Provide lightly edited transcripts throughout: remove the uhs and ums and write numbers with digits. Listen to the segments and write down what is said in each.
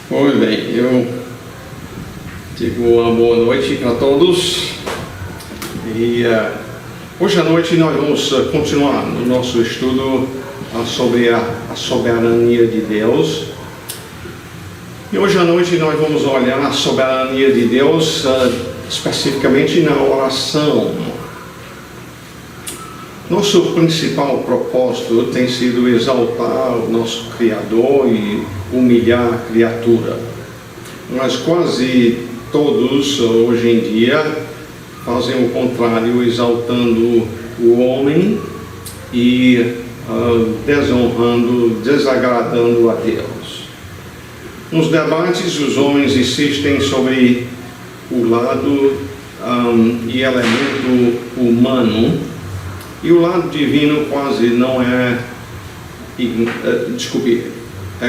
Pois bem, eu digo uma boa noite para todos e hoje à noite nós vamos continuar no nosso estudo sobre a soberania de Deus. E hoje à noite nós vamos olhar a soberania de Deus especificamente na oração. Nosso principal propósito tem sido exaltar o nosso Criador e humilhar a criatura. Mas quase todos hoje em dia fazem o contrário, exaltando o homem e desonrando, desagradando a Deus. Nos debates, os homens insistem sobre o lado e elemento humano, e o lado divino quase não é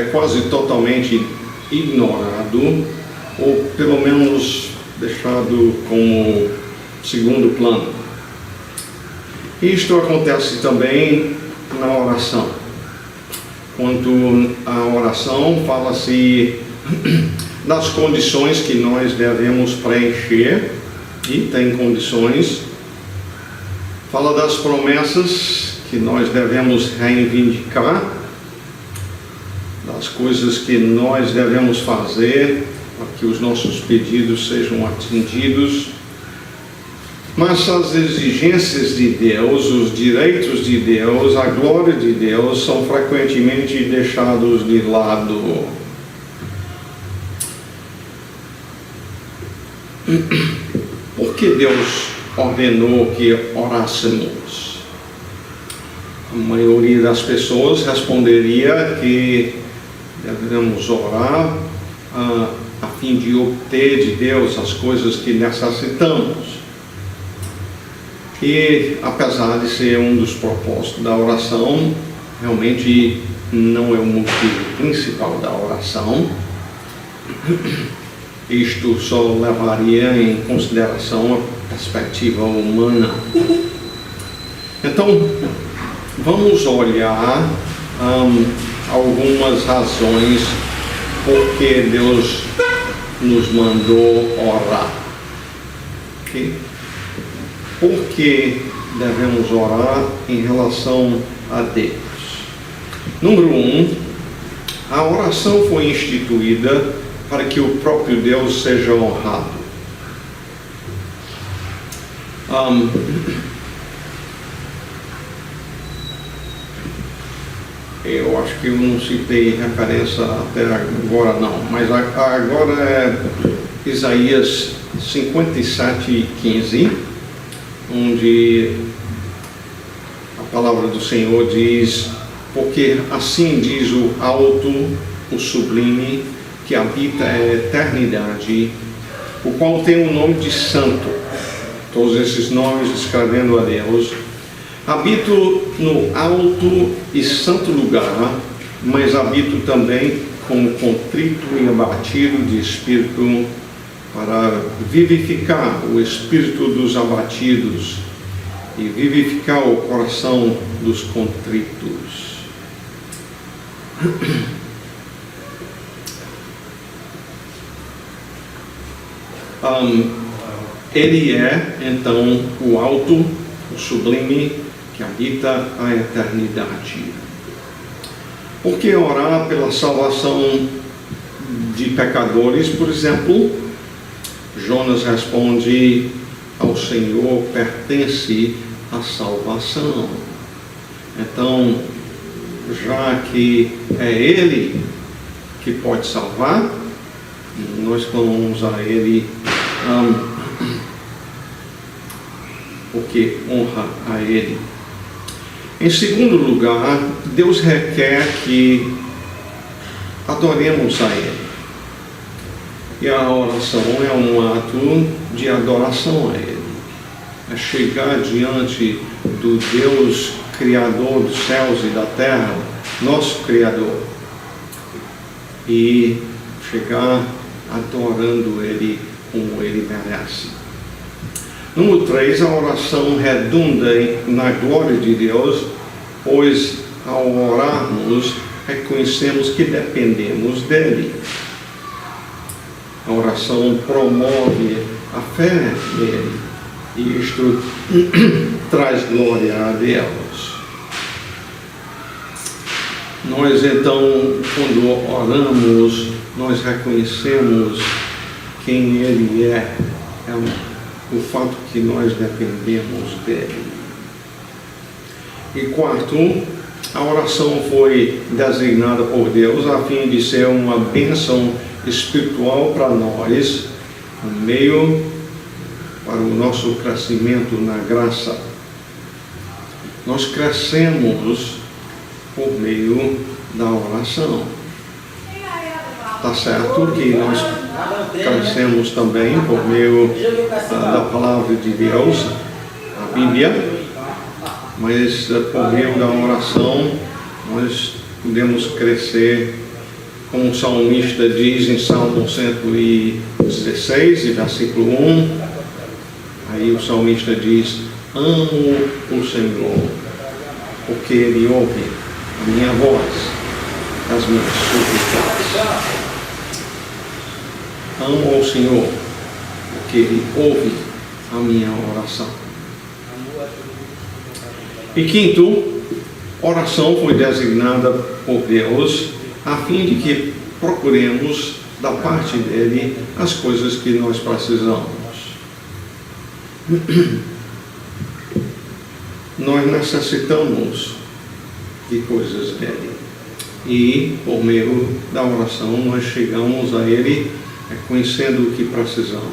quase totalmente ignorado, ou pelo menos deixado como segundo plano. Isto acontece também na oração. Quanto à oração, fala-se das condições que nós devemos preencher, e tem condições. Fala das promessas que nós devemos reivindicar, das coisas que nós devemos fazer para que os nossos pedidos sejam atendidos. Mas as exigências de Deus, os direitos de Deus, a glória de Deus são frequentemente deixados de lado. Por que Deus ordenou que orássemos? A maioria das pessoas responderia que devemos orar a fim de obter de Deus as coisas que necessitamos. E apesar de ser um dos propósitos da oração, realmente não é o motivo principal da oração. Isto só levaria em consideração a perspectiva humana. Então, vamos olhar algumas razões por que Deus nos mandou orar. Okay? Por que devemos orar em relação a Deus? Número 1, a oração foi instituída para que o próprio Deus seja honrado. Eu acho que eu não citei referência até agora não, mas agora é Isaías 57:15, onde a palavra do Senhor diz: porque assim diz o alto, o sublime, que habita a eternidade, o qual tem o nome de santo, todos esses nomes descrevendo a Deus. Habito no alto e santo lugar, mas habito também como contrito e abatido de espírito, para vivificar o espírito dos abatidos e vivificar o coração dos contritos. Ele é, então, o alto, o sublime, que habita a eternidade. Por que orar pela salvação de pecadores, por exemplo? Jonas responde: ao Senhor pertence a salvação. Então, já que é Ele que pode salvar, nós clamamos a Ele porque honra a Ele. Em segundo lugar, Deus requer que adoremos a Ele. E a oração é um ato de adoração a Ele. É chegar diante do Deus Criador dos céus e da terra, nosso Criador, e chegar adorando Ele como Ele merece. Número 3, a oração redunda na glória de Deus, pois ao orarmos reconhecemos que dependemos dEle. A oração promove a fé nele. E isto traz glória a Deus. Nós então, quando oramos, nós reconhecemos quem Ele é. O fato que nós dependemos dele. E quarto, a oração foi designada por Deus a fim de ser uma bênção espiritual para nós, no meio para o nosso crescimento na graça. Nós crescemos por meio da oração. Está certo que nós crescemos também por meio da palavra de Deus, a Bíblia, mas por meio da oração nós podemos crescer, como o salmista diz em Salmo 116, versículo 1, aí o salmista diz: amo o Senhor, porque Ele ouve a minha voz, as minhas súplicas. Amo ao Senhor, porque Ele ouve a minha oração. E quinto, oração foi designada por Deus a fim de que procuremos da parte dele as coisas que nós precisamos. Nós necessitamos de coisas dele. E por meio da oração nós chegamos a ele conhecendo o que precisamos.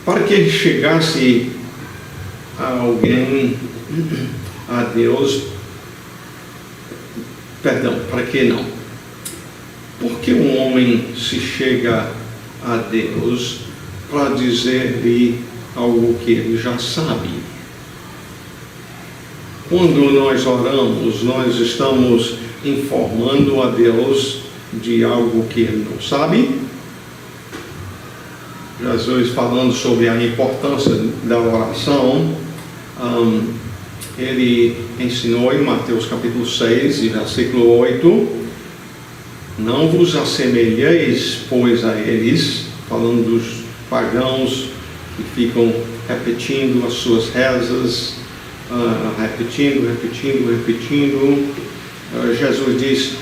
Para que ele chegasse a alguém, a Deus, para que não? Porque um homem se chega a Deus para dizer-lhe algo que ele já sabe. Quando nós oramos, nós estamos informando a Deus de algo que ele não sabe. Jesus, falando sobre a importância da oração, ele ensinou em Mateus capítulo 6, versículo 8: não vos assemelheis, pois, a eles, falando dos pagãos que ficam repetindo as suas rezas, repetindo. Jesus diz: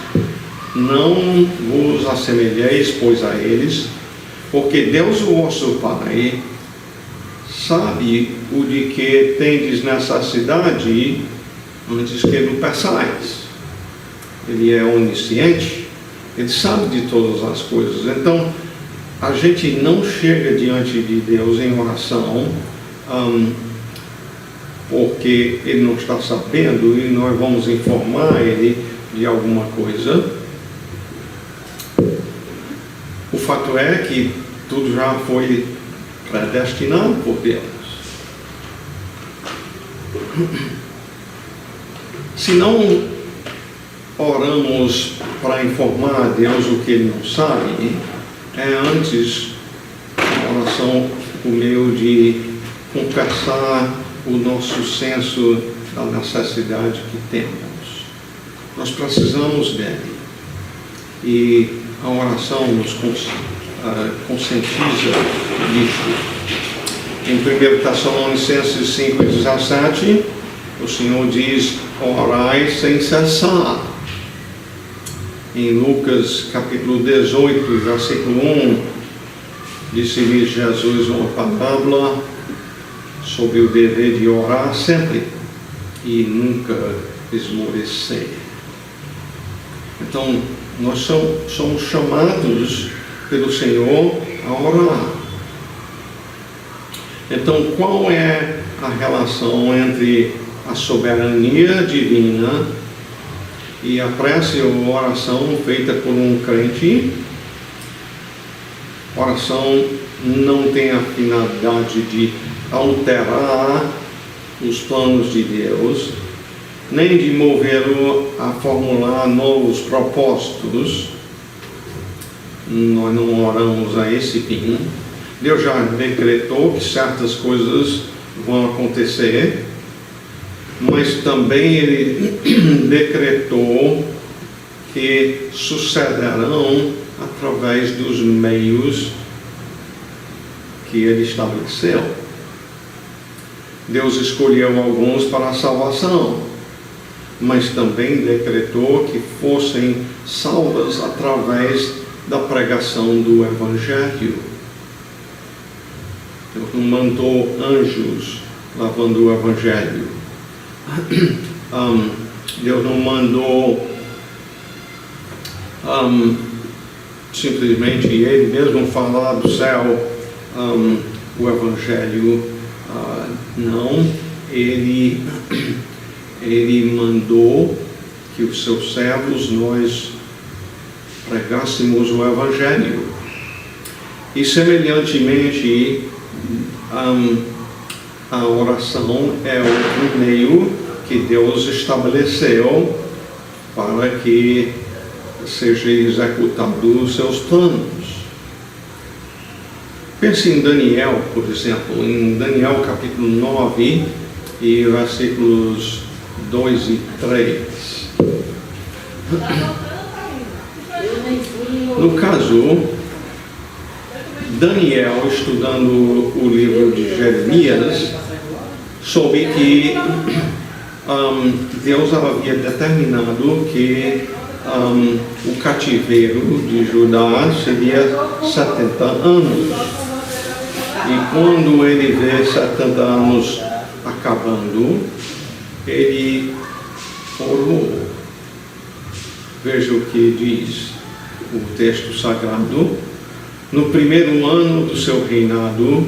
não vos assemelheis, pois, a eles, porque Deus, o vosso Pai, sabe o de que tendes necessidade antes que o peçais. Ele é onisciente, ele sabe de todas as coisas. Então, a gente não chega diante de Deus em oração porque ele não está sabendo e nós vamos informar ele de alguma coisa. O fato é que tudo já foi predestinado por Deus. Se não oramos para informar a Deus o que ele não sabe, é antes a oração por meio de confessar o nosso senso da necessidade que temos. Nós precisamos dele. E a oração nos conscientiza disso. Em 1 Tessalonicenses 5,17, o Senhor diz: orai sem cessar. Em Lucas capítulo 18, versículo 1, disse-lhe Jesus uma parábola sobre o dever de orar sempre e nunca esmorecer. Então, nós somos chamados pelo Senhor a orar. Então, qual é a relação entre a soberania divina e a prece ou oração feita por um crente? Oração não tem a finalidade de alterar os planos de Deus, nem de movê-lo a formular novos propósitos. Nós não oramos a esse fim. Deus já decretou que certas coisas vão acontecer, mas também Ele decretou que sucederão através dos meios que ele estabeleceu. Deus escolheu alguns para a salvação, mas também decretou que fossem salvas através da pregação do Evangelho. Deus não mandou anjos levando o Evangelho. Deus não mandou simplesmente ele mesmo falar do céu o Evangelho. Não, ele mandou que os seus servos nós pregássemos o Evangelho. E semelhantemente, a oração é outro meio que Deus estabeleceu para que seja executado os seus planos. Pense em Daniel, por exemplo, em Daniel capítulo 9 e versículos 2 e 3. No caso, Daniel, estudando o livro de Jeremias, soube que Deus havia determinado que o cativeiro de Judá seria 70 anos. E quando ele vê 70 anos acabando, ele orou. Veja o que diz o texto sagrado. No primeiro ano do seu reinado,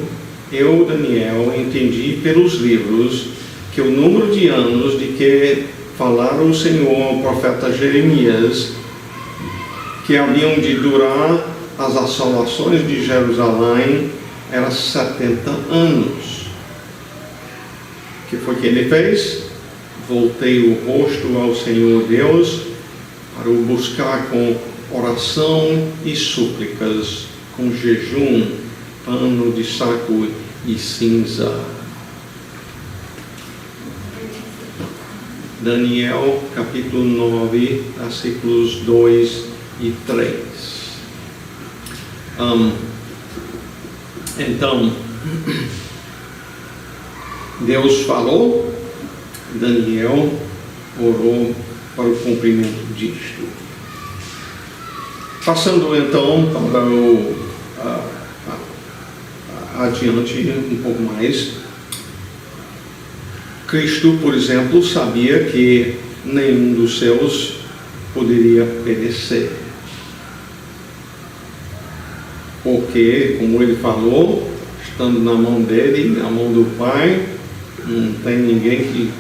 eu, Daniel, entendi pelos livros que o número de anos de que falara o Senhor ao profeta Jeremias, que haviam de durar as assolações de Jerusalém, era 70 anos. O que foi que ele fez? Voltei o rosto ao Senhor Deus para o buscar com oração e súplicas, com jejum, pano de saco e cinza. Daniel capítulo 9, versículos 2 e 3. Então, Deus falou, Daniel orou para o cumprimento disto. Passando então para adiante um pouco mais, Cristo, por exemplo, sabia que nenhum dos seus poderia perecer. Porque, como ele falou, estando na mão dele, na mão do Pai, não tem ninguém que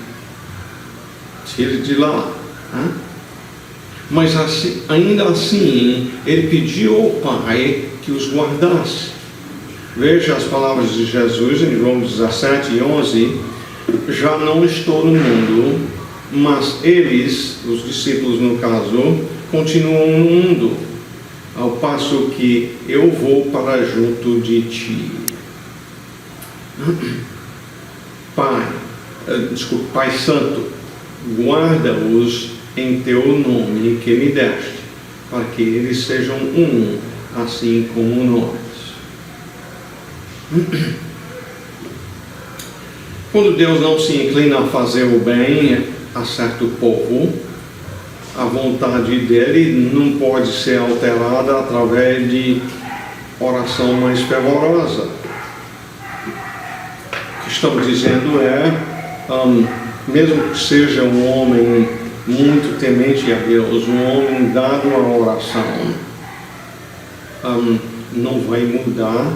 tire de lá. Né? Mas assim, ainda assim, ele pediu ao Pai que os guardasse. Veja as palavras de Jesus em João 17 e 11. Já não estou no mundo, mas eles, os discípulos no caso, continuam no mundo, ao passo que eu vou para junto de ti. Pai Santo, guarda-os em teu nome que me deste, para que eles sejam um, assim como nós. Quando Deus não se inclina a fazer o bem a certo povo, a vontade dele não pode ser alterada através de oração mais fervorosa. O que estamos dizendo é, mesmo que seja um homem muito temente a Deus, um homem dado à oração, não vai mudar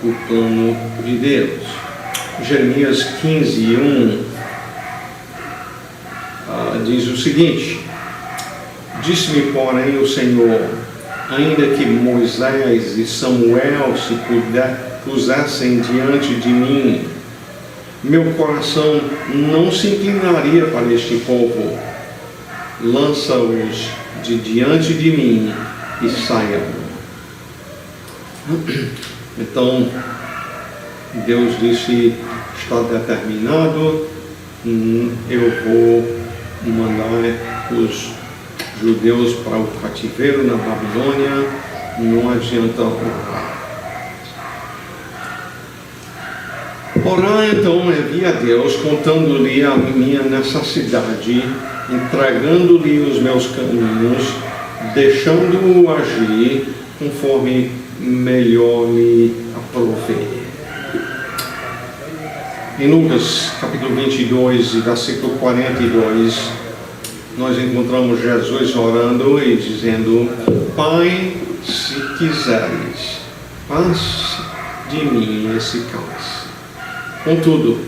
o plano de Deus. Jeremias 15, 1 diz o seguinte: disse-me, porém, o Senhor, ainda que Moisés e Samuel se pusessem diante de mim, meu coração não se inclinaria para este povo. Lança-os de diante de mim e saiam. Então, Deus disse, está determinado, eu vou mandar os judeus para o cativeiro na Babilônia, não adianta orar. Orar então é vir a Deus, contando-lhe a minha necessidade, entregando-lhe os meus caminhos, deixando-o agir conforme melhor lhe aprouver. Em Lucas capítulo 22, versículo 42, nós encontramos Jesus orando e dizendo: Pai, se quiseres, passe de mim esse cálice. Contudo,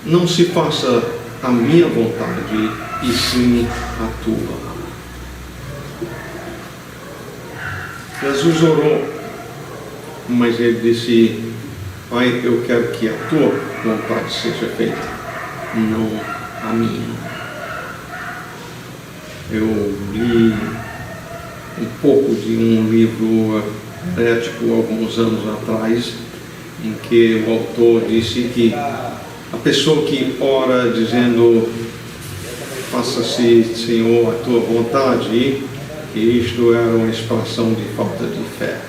não se faça a minha vontade, e sim a tua. Jesus orou, mas ele disse: Pai, eu quero que a tua vontade seja feita, não a minha. Eu li um pouco de um livro ético alguns anos atrás, em que o autor disse que a pessoa que ora dizendo: faça-se, Senhor, a tua vontade, que isto era uma expressão de falta de fé.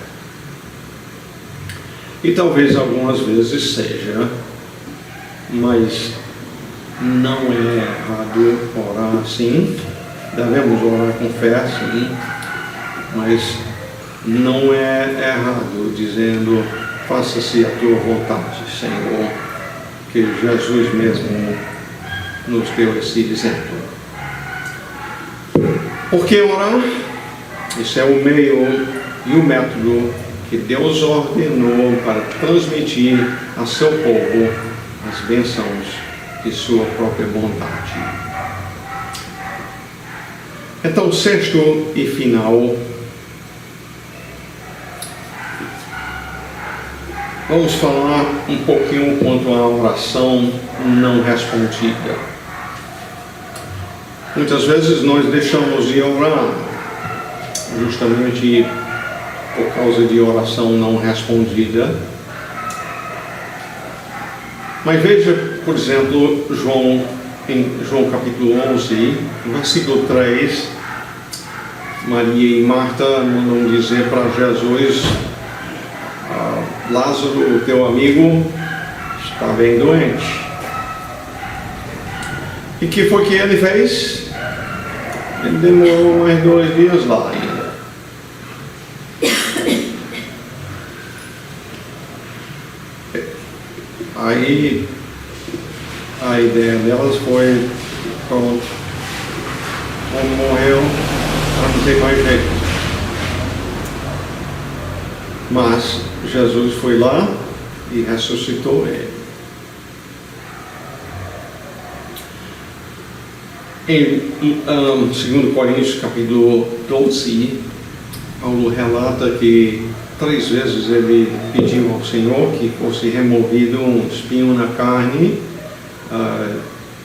E talvez algumas vezes seja, mas não é errado orar assim. Devemos orar com fé, sim, mas não é errado dizendo: faça-se a tua vontade, Senhor, que Jesus mesmo nos deu esse exemplo. Por que orar? Esse é o meio e o método que Deus ordenou para transmitir a seu povo as bênçãos de sua própria bondade. Então, sexto e final, vamos falar um pouquinho quanto à oração não respondida. Muitas vezes nós deixamos de orar justamente por causa de oração não respondida. Mas veja, por exemplo, em João capítulo 11, versículo 3, Maria e Marta mandam dizer para Jesus: Lázaro, o teu amigo, está bem doente. E o que foi que ele fez? Ele demorou mais 2 dias lá ainda. Aí a ideia delas foi: pronto, como morreu, não tem mais jeito. Mas Jesus foi lá e ressuscitou ele. Em 2 Coríntios capítulo 12, Paulo relata que 3 vezes ele pediu ao Senhor que fosse removido um espinho na carne,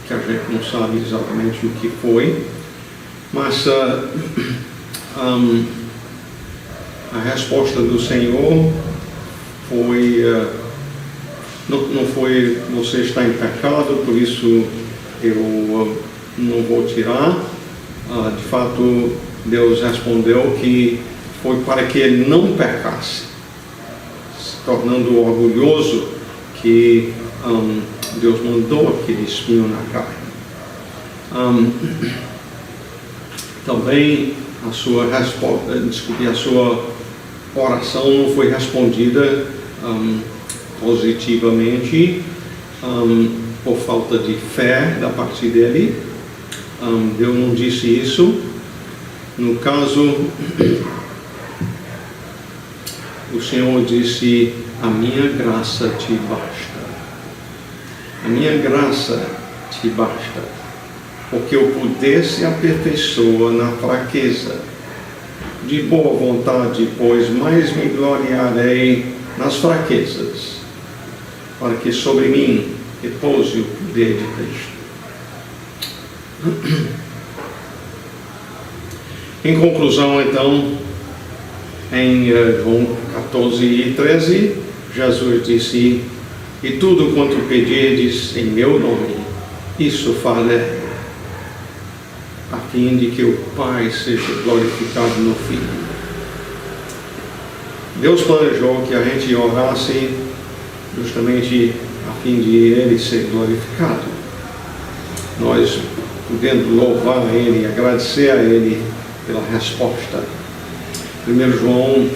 que a gente não sabe exatamente o que foi, mas a resposta do Senhor foi: não foi você está em pecado, por isso eu não vou tirar. De fato, Deus respondeu que foi para que ele não pecasse, se tornando orgulhoso, que Deus mandou aquele espinho na carne. Também a sua oração não foi respondida positivamente por falta de fé da parte dele. Deus não disse isso. No caso, o Senhor disse: a minha graça te basta. A minha graça te basta, porque o poder se aperfeiçoa na fraqueza. De boa vontade, pois, mais me gloriarei nas fraquezas, para que sobre mim repouse o poder de Cristo. Em conclusão, então, em João 14 e 13, Jesus disse: e tudo quanto pedirdes em meu nome, isso farei, a fim de que o Pai seja glorificado no Filho. Deus planejou que a gente orasse justamente a fim de Ele ser glorificado. Nós podendo louvar a Ele, agradecer a Ele pela resposta. 1 João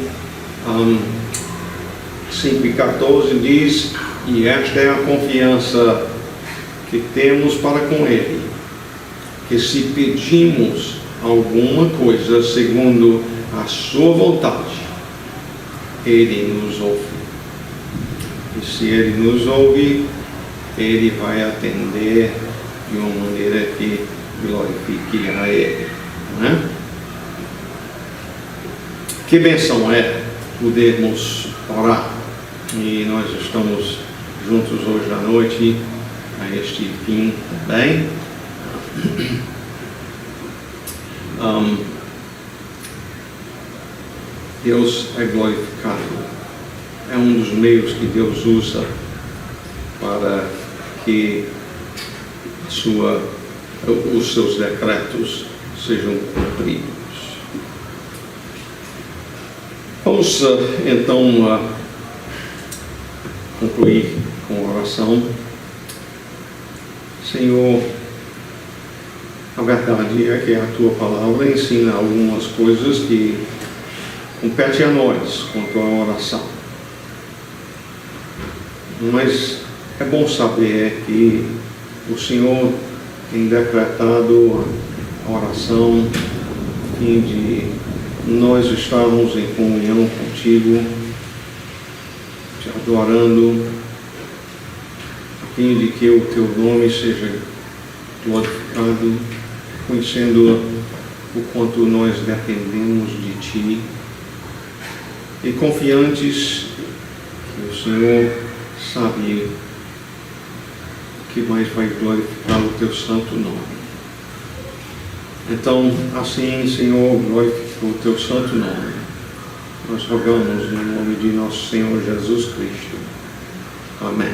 5,14 diz: e esta é a confiança que temos para com Ele, que se pedimos alguma coisa segundo a sua vontade, Ele nos ouve. E se Ele nos ouve, Ele vai atender de uma maneira que glorifique a Ele, né? Que bênção é podermos orar. E nós estamos juntos hoje à noite, a este fim também. Deus é glorificado. É um dos meios que Deus usa para que os seus decretos sejam cumpridos. Vamos então concluir com a oração. Senhor, a verdade é que a Tua palavra ensina algumas coisas que competem a nós quanto à oração. Mas é bom saber que o Senhor tem decretado a oração a fim de nós estarmos em comunhão contigo, te adorando, a fim de que o teu nome seja glorificado, conhecendo o quanto nós dependemos de ti e confiantes que o Senhor sabe que mais vai glorificar o teu santo nome. Então, assim, Senhor, glorifica o teu santo nome. Nós rogamos no nome de nosso Senhor Jesus Cristo. Amém.